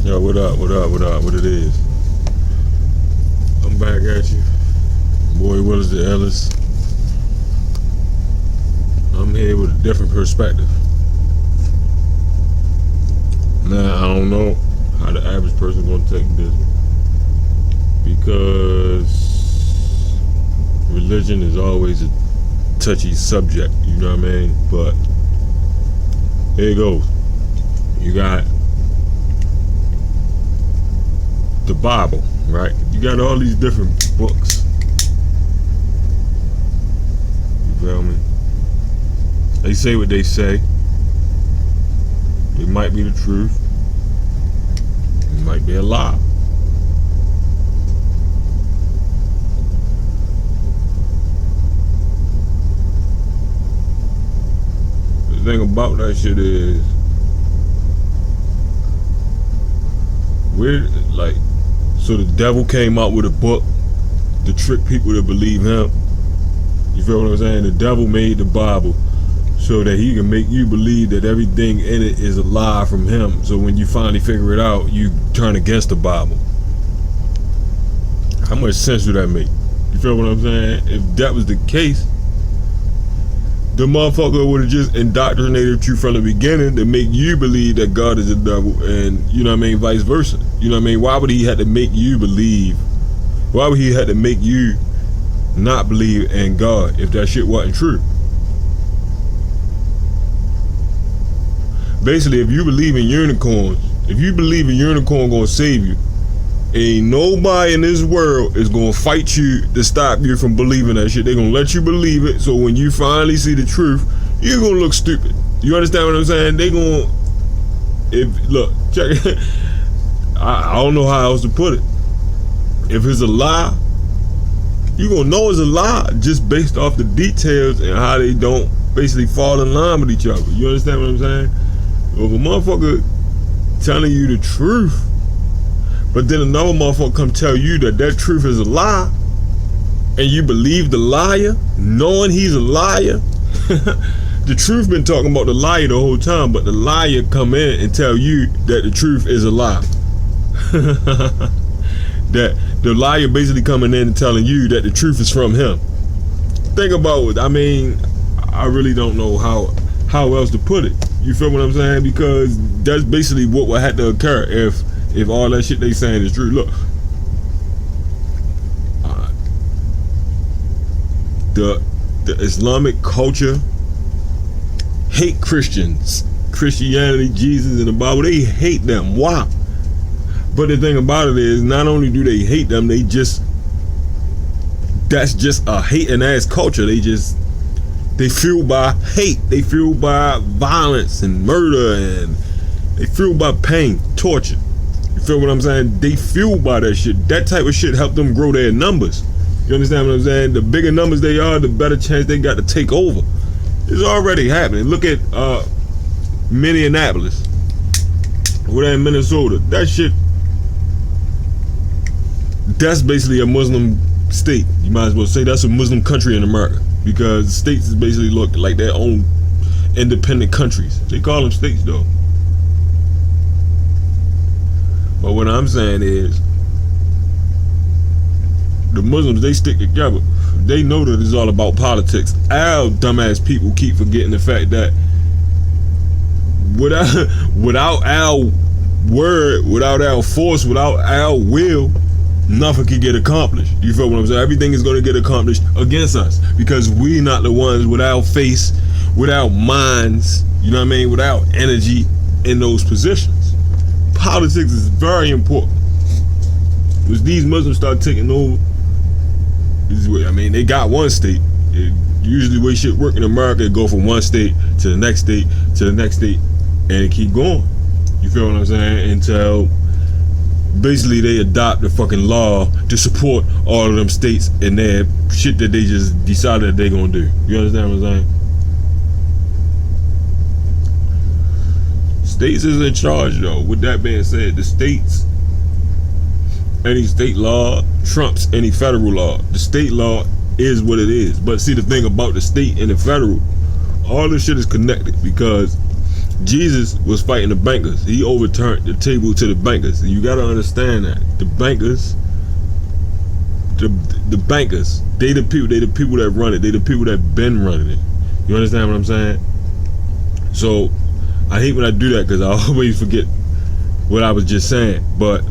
Yo, what up, what it is? I'm back at you. Boy Willis the Ellis. I'm here with a different perspective. Now, I don't know how the average person gonna take this, because religion is always a touchy subject, you know what I mean? But here it goes. You got the Bible, right? You got all these different books. You feel me? They say what they say. It might be the truth. It might be a lie. The thing about that shit is, so the devil came out with a book to trick people to believe him. You feel what I'm saying? The devil made the Bible so that he can make you believe that everything in it is a lie from him. So when you finally figure it out, you turn against the Bible. How much sense do that make? You feel what I'm saying? If that was the case, the motherfucker would have just indoctrinated you from the beginning to make you believe that God is the devil, and you know what I mean, vice versa. You know what I mean? Why would he have to make you believe? Why would he have to make you not believe in God if that shit wasn't true? Basically, if you believe in unicorns, if you believe a unicorn gonna save you, ain't nobody in this world is gonna fight you to stop you from believing that shit. They gonna let you believe it, so when you finally see the truth, you're gonna look stupid. You understand what I'm saying? They gonna, look, check it. I don't know how else to put it. If it's a lie, you gonna know it's a lie just based off the details and how they don't basically fall in line with each other. You understand what I'm saying? If a motherfucker telling you the truth, but then another motherfucker come tell you that that truth is a lie, and you believe the liar, knowing he's a liar. The truth been talking about the liar the whole time, but the liar come in and tell you that the truth is a lie. That the liar basically coming in and telling you that the truth is from him. Think about it. I mean, I really don't know how else to put it. You feel what I'm saying? Because that's basically what would have to occur if all that shit they saying is true. Look, the Islamic culture hate Christians, Christianity, Jesus, and the Bible. They hate them. Why? But the thing about it is, not only do they hate them, that's just a hating ass culture. They fueled by hate. They fueled by violence and murder, and they fueled by pain, torture. You feel what I'm saying? They fueled by that shit. That type of shit helped them grow their numbers. You understand what I'm saying? The bigger numbers they are, the better chance they got to take over. It's already happening. Look at Minneapolis. Over there in Minnesota. That shit, that's basically a Muslim state. You might as well say that's a Muslim country in America, because states is basically look like their own independent countries. They call them states though. But what I'm saying is, the Muslims, they stick together. They know that it's all about politics. Our dumbass people keep forgetting the fact that without our word, without our force, without our will, nothing can get accomplished. You feel what I'm saying? Everything is going to get accomplished against us, because we not the ones without face, without minds, you know what I mean, without energy in those positions. Politics is very important. As these Muslims start taking over, I mean, they got one state. Usually the way shit work in America, it go from one state to the next state to the next state, and it keep going. You feel what I'm saying? Until basically they adopt the fucking law to support all of them states and their shit that they just decided that they gonna do. You understand what I'm saying? States is in charge though. With that being said, the states, any state law trumps any federal law. The state law is what it is. But see, the thing about the state and the federal, all this shit is connected, because Jesus was fighting the bankers. He overturned the table to the bankers. And you gotta understand that the bankers, the bankers, they the people that run it. They the people that been running it. You understand what I'm saying? So I hate when I do that because I always forget what I was just saying. But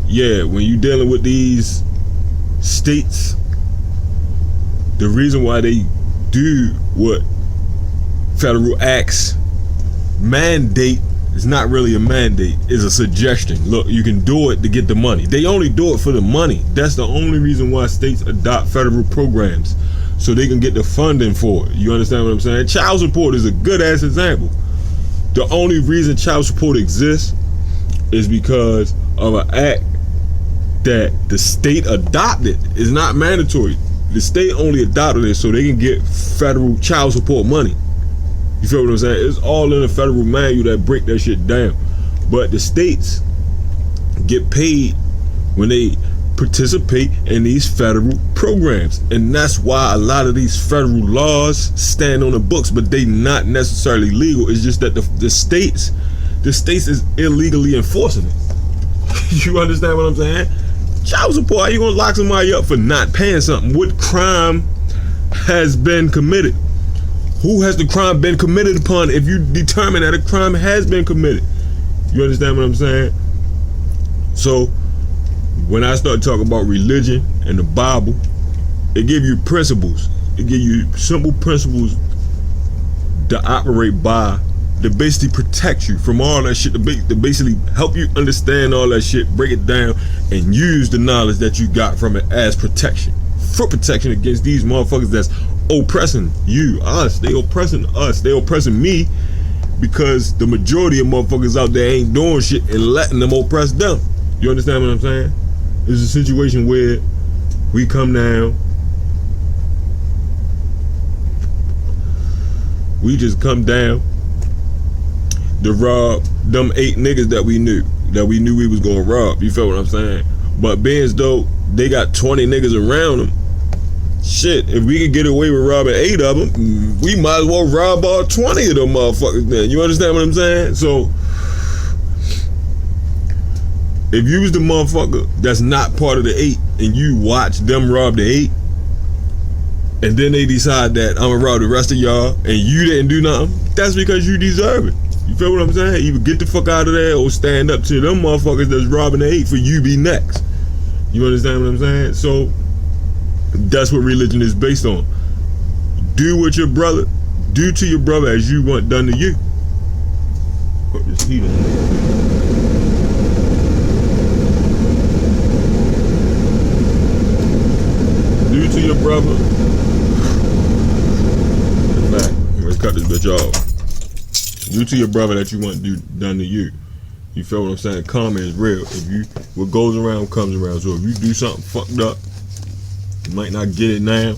yeah, when you dealing with these states, the reason why they do what federal acts mandate is not really a mandate, it's a suggestion. Look, you can do it to get the money. They only do it for the money. That's the only reason why states adopt federal programs, so they can get the funding for it. You understand what I'm saying? Child support is a good ass example. The only reason child support exists is because of an act that the state adopted. It's not mandatory. The state only adopted it so they can get federal child support money. You feel what I'm saying? It's all in the federal manual that break that shit down. But the states get paid when they participate in these federal programs. And that's why a lot of these federal laws stand on the books, but they not necessarily legal. It's just that the states is illegally enforcing it. You understand what I'm saying? Child support, how you gonna lock somebody up for not paying something? What crime has been committed? Who has the crime been committed upon if you determine that a crime has been committed? You understand what I'm saying? So when I start talking about religion and the Bible, it give you principles. It give you simple principles to operate by, to basically protect you from all that shit, to basically help you understand all that shit, break it down, and use the knowledge that you got from it as protection. For protection against these motherfuckers that's oppressing you, us. They oppressing us. They oppressing me because the majority of motherfuckers out there ain't doing shit and letting them oppress them. You understand what I'm saying? It's a situation where we come down, we just come down to rob them 8 niggas that we knew we was gonna rob. You feel what I'm saying? But being as though they got 20 niggas around them, shit, if we could get away with robbing 8 of them, we might as well rob all 20 of them motherfuckers then. You understand what I'm saying? So if you was the motherfucker that's not part of the 8 and you watch them rob the 8, and then they decide that I'm gonna rob the rest of y'all and you didn't do nothing, that's because you deserve it. You feel what I'm saying? Either get the fuck out of there or stand up to them motherfuckers that's robbing the 8 for you be next. You understand what I'm saying? So that's what religion is based on. Do to your brother as you want done to you. Put this heat on. Do to your brother. In fact, I'm gonna cut this bitch off. Do to your brother that you want done to you. You feel what I'm saying? Karma is real. What goes around comes around. So if you do something fucked up, you might not get it now,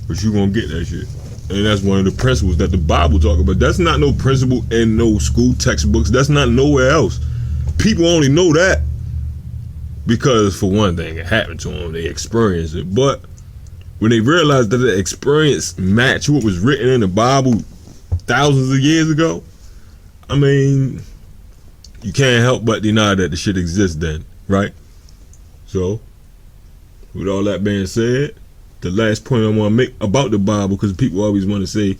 but you gonna get that shit. And that's one of the principles that the Bible talk about. That's not no principle in no school textbooks. That's not nowhere else. People only know that because, for one thing, it happened to them. They experienced it. But when they realized that the experience matched what was written in the Bible thousands of years ago, I mean, you can't help but deny that the shit exists then, right? So, with all that being said, the last point I want to make about the Bible, because people always want to say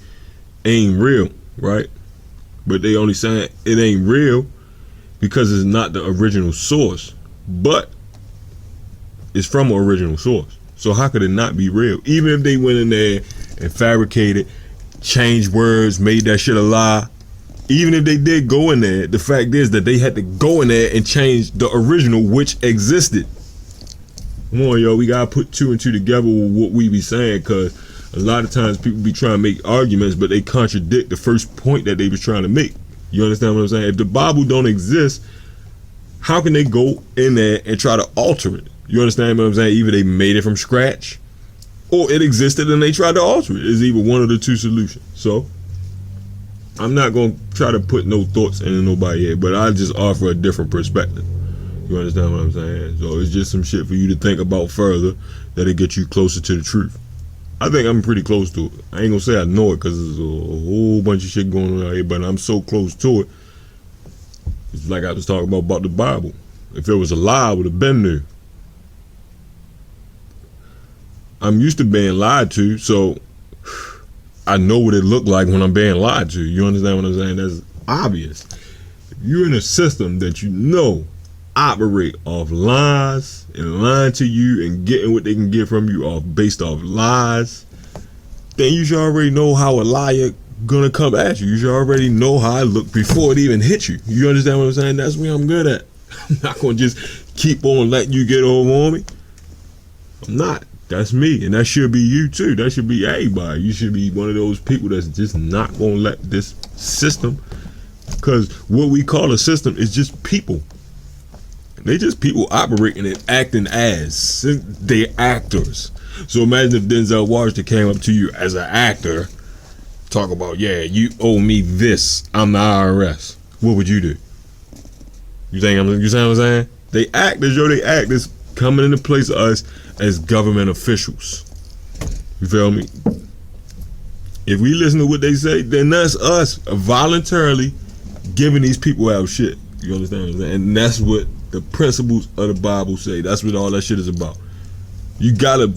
ain't real, right? But they only saying it ain't real because it's not the original source, but it's from an original source. So how could it not be real? Even if they went in there and fabricated, changed words, made that shit a lie, even if they did go in there, the fact is that they had to go in there and change the original, which existed. Come on, yo, we gotta put 2 and 2 together with what we be saying, because a lot of times people be trying to make arguments, but they contradict the first point that they was trying to make. You understand what I'm saying? If the Bible don't exist, how can they go in there and try to alter it? You understand what I'm saying? Either they made it from scratch, or it existed and they tried to alter it. It's either one of the two solutions. So I'm not gonna try to put no thoughts into nobody head, but I just offer a different perspective. You understand what I'm saying? So it's just some shit for you to think about further that'll get you closer to the truth. I think I'm pretty close to it. I ain't gonna say I know it because there's a whole bunch of shit going on out here, but I'm so close to it. It's like I was talking about the Bible. If it was a lie, I would have been there. I'm used to being lied to, so I know what it looked like when I'm being lied to. You understand what I'm saying? That's obvious. If you're in a system that you know operate off lies and lying to you and getting what they can get from you off based off lies, then you should already know how a liar gonna come at you. You should already know how I look before it even hit you. You understand what I'm saying? That's what I'm good at. I'm not gonna just keep on letting you get over on me. I'm not. That's me, and that should be you too. That should be everybody. You should be one of those people that's just not gonna let this system, because what we call a system is just people. They just people operating and acting as they actors. So imagine if Denzel Washington came up to you as an actor, talk about, yeah, you owe me this, I'm the IRS. What would you do? You see what I'm saying? They act as they act as coming into place of us as government officials. You feel me? If we listen to what they say, then that's us voluntarily giving these people out shit. You understand what I'm saying? And that's what the principles of the Bible say. That's what all that shit is about. You gotta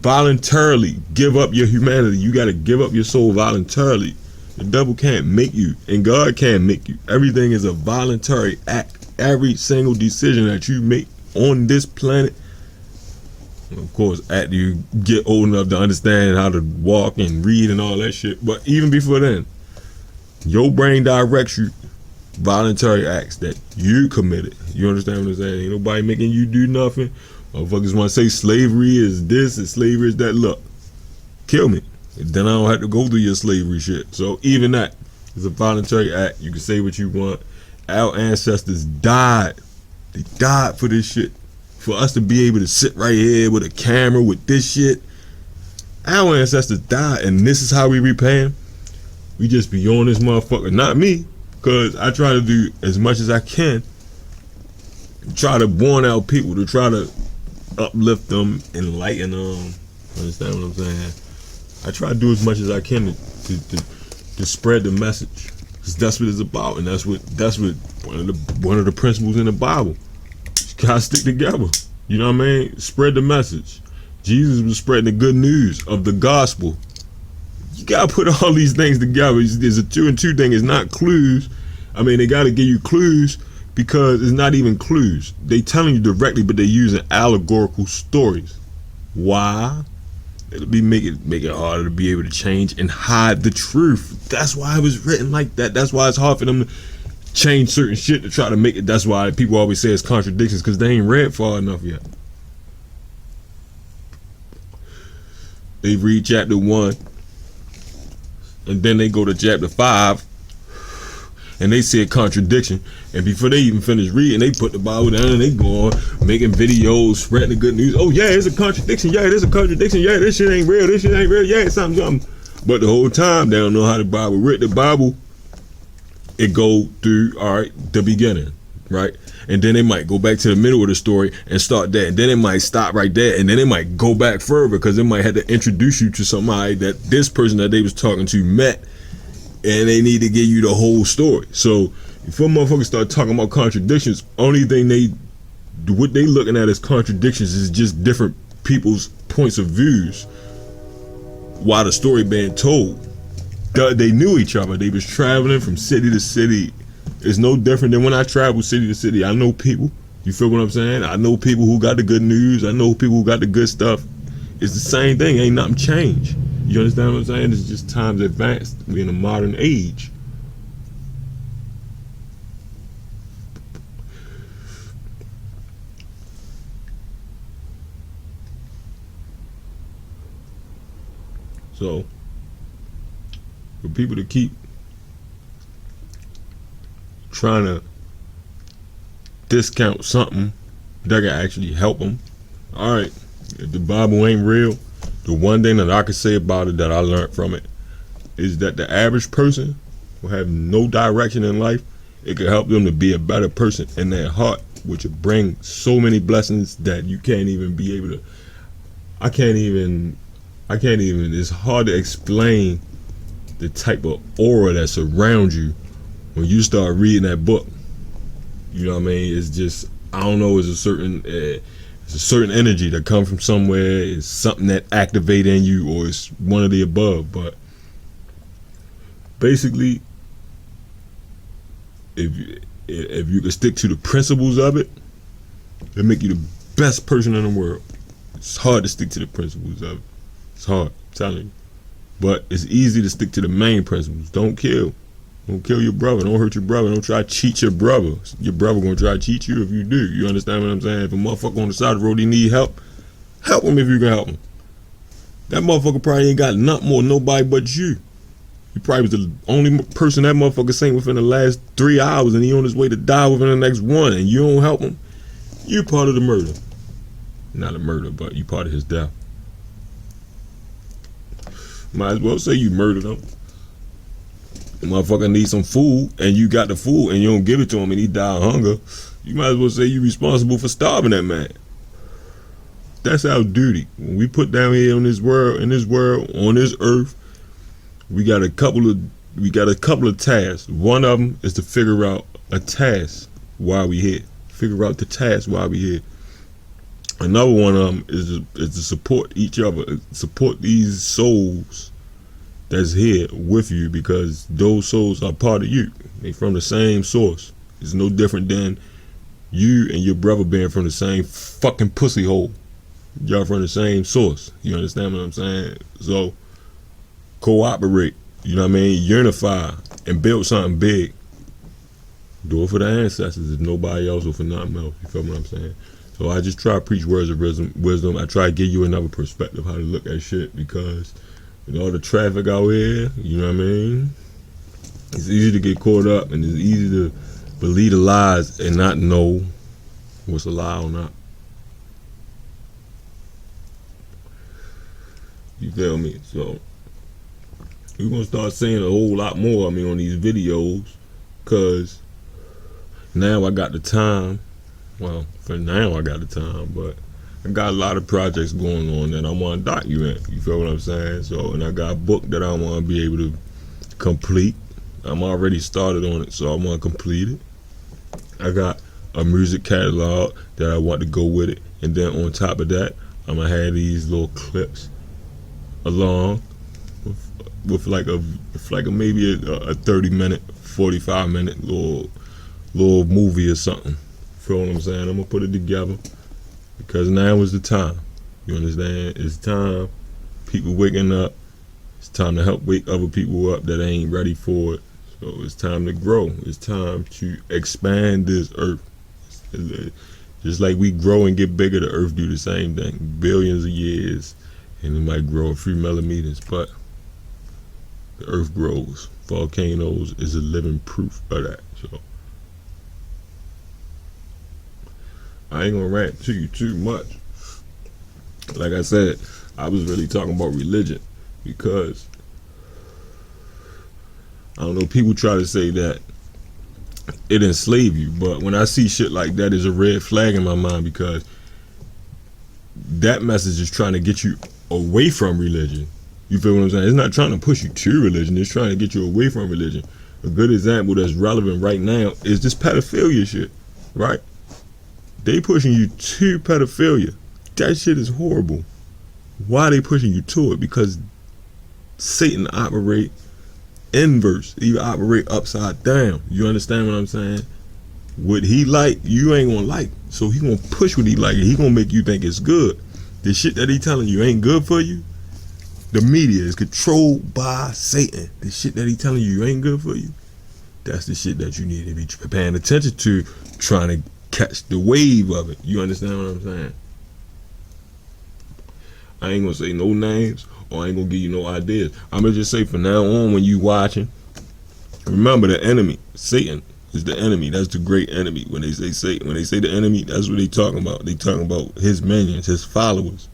voluntarily give up your humanity. You gotta give up your soul voluntarily. The devil can't make you, and God can't make you. Everything is a voluntary act. Every single decision that you make on this planet, of course, after you get old enough to understand how to walk and read and all that shit, but even before then, your brain directs you voluntary acts that you committed. You understand what I'm saying? Ain't nobody making you do nothing. Motherfuckers want to say slavery is this and slavery is that. Look, kill me. Then I don't have to go through your slavery shit. So even that is a voluntary act. You can say what you want. Our ancestors died. They died for this shit. For us to be able to sit right here with a camera with this shit. Our ancestors died, and this is how we repay them. We just be on this motherfucker. Not me, because I try to do as much as I can. Try to warn out people, to try to uplift them, enlighten them. Understand what I'm saying? I try to do as much as I can to spread the message. Cause that's what it's about, and that's what one of the principles in the Bible. You gotta stick together. You know what I mean? Spread the message. Jesus was spreading the good news of the gospel. You gotta put all these things together. There's a 2 and 2 thing. It's not clues. I mean, they gotta give you clues because it's not even clues. They telling you directly, but they're using allegorical stories. Why? It'll be make it harder to be able to change and hide the truth. That's why it was written like that. That's why it's hard for them to change certain shit to try to make it. That's why people always say it's contradictions, because they ain't read far enough yet. They read chapter 1 and then they go to chapter 5 and they see a contradiction, and before they even finish reading, they put the Bible down and they go on making videos, spreading the good news. Oh yeah, it's a contradiction. Yeah, there's a contradiction. Yeah, this shit ain't real. This shit ain't real. Yeah, it's something. But the whole time they don't know how the Bible read. The Bible, it go through, all right, the beginning, right? And then they might go back to the middle of the story and start that. And then it might stop right there. And then it might go back further because it might have to introduce you to somebody that this person that they was talking to met. And they need to give you the whole story. So if motherfuckers start talking about contradictions, only thing what they looking at as contradictions is just different people's points of views while the story being told. They knew each other. They was traveling from city to city. It's no different than when I travel city to city. I know people. You feel what I'm saying? I know people who got the good news. I know people who got the good stuff. It's the same thing. Ain't nothing changed. You understand what I'm saying? It's just times advanced. We're in a modern age. So, for people to keep trying to discount something that can actually help them, all right, if the Bible ain't real, the one thing that I can say about it that I learned from it is that the average person will have no direction in life. It could help them to be a better person in their heart, which will bring so many blessings that you can't even be able to, I can't even I can't even. It's hard to explain the type of aura that's around you when you start reading that book. You know what I mean? It's just, I don't know. It's a certain energy that comes from somewhere. It's something that activates in you, or it's one of the above. But basically, if you can stick to the principles of it, it'll make you the best person in the world. It's hard to stick to the principles of it. It's hard, I'm telling you. But it's easy to stick to the main principles. Don't kill. Don't kill your brother. Don't hurt your brother. Don't try to cheat your brother. Your brother gonna try to cheat you if you do. You understand what I'm saying? If a motherfucker on the side of the road, he need help, help him if you can help him. That motherfucker probably ain't got nothing more nobody but you. You probably was the only person that motherfucker seen within the last 3 hours, and he on his way to die within the next one, and you don't help him. You part of the murder. Not a murder, but you part of his death. Might as well say you murdered him. The motherfucker needs some food, and you got the food, and you don't give it to him, and he die of hunger. You might as well say you responsible for starving that man. That's our duty. When we put down here on this world, on this earth, we got a couple of tasks. One of them is to figure out a task while we here. Figure out the task while we here. Another one of them is to support each other, support these souls that's here with you, because those souls are part of you. They from the same source. It's no different than you and your brother being from the same fucking pussy hole. Y'all from the same source. You understand what I'm saying? So cooperate, you know what I mean? Unify and build something big. Do it for the ancestors, if nobody else, or for nothing else. You feel what I'm saying? So I just try to preach words of wisdom. I try to give you another perspective how to look at shit, because with all the traffic out here, you know what I mean? It's easy to get caught up, and it's easy to believe the lies and not know what's a lie or not. You feel me? So we're gonna start saying a whole lot more, on these videos, cause now I got the time. Well, for now I got the time, but I got a lot of projects going on that I want to document. You feel what I'm saying? So, and I got a book that I want to be able to complete. I'm already started on it, so I want to complete it. I got a music catalog that I want to go with it, and then on top of that, I'm gonna have these little clips along with like maybe a 30-minute, 45-minute little movie or something. Feel what I'm saying? I'm gonna put it together, because now is the time. You understand? It's time. People waking up. It's time to help wake other people up that ain't ready for it. So it's time to grow. It's time to expand this earth. Just like we grow and get bigger, the earth do the same thing. Billions of years, and it might grow a few millimeters, but the earth grows. Volcanoes is a living proof of that. So I ain't gonna rant to you too much. Like I said, I was really talking about religion, because I don't know, people try to say that it enslaved you, but when I see shit like that, there's a red flag in my mind, because that message is trying to get you away from religion. You feel what I'm saying? It's not trying to push you to religion, it's trying to get you away from religion. A good example that's relevant right now is this pedophilia shit, right? They pushing you to pedophilia. That shit is horrible. Why are they pushing you to it? Because Satan operate inverse. He operate upside down. You understand what I'm saying? What he like, you ain't gonna like. So he gonna push what he like, and he gonna make you think it's good. The shit that he telling you ain't good for you. The media is controlled by Satan. The shit that he telling you ain't good for you. That's the shit that you need to be paying attention to, trying to catch the wave of it. You understand what I'm saying? I ain't gonna say no names, or I ain't gonna give you no ideas. I'm gonna just say from now on, when you watching, remember the enemy, Satan is the enemy. That's the great enemy. When they say Satan, when they say the enemy, that's what they talking about. They talking about his minions, his followers.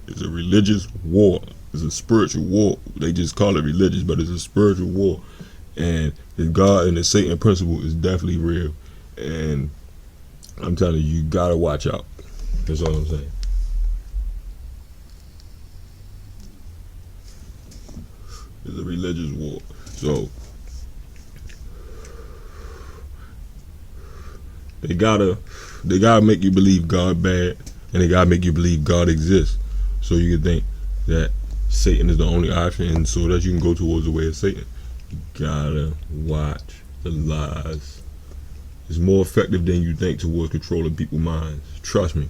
It's a religious war. It's a spiritual war. They just call it religious, but it's a spiritual war. And the God and the Satan principle is definitely real. And I'm telling you, you gotta watch out. That's all I'm saying. It's a religious war. So they gotta make you believe God bad, and they gotta make you believe God exists, so you can think that Satan is the only option, and so that you can go towards the way of Satan. You gotta watch the lies. It's more effective than you think towards controlling people's minds. Trust me.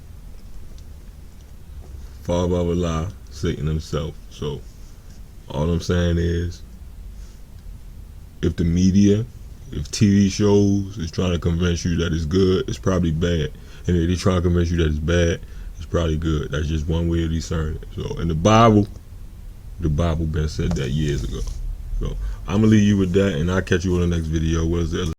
Father of a lie, Satan himself. So all I'm saying is, if the media, if TV shows is trying to convince you that it's good, it's probably bad. And if they're trying to convince you that it's bad, it's probably good. That's just one way to discern it. So in the Bible been said that years ago. So I'm gonna leave you with that, and I'll catch you on the next video. What is it?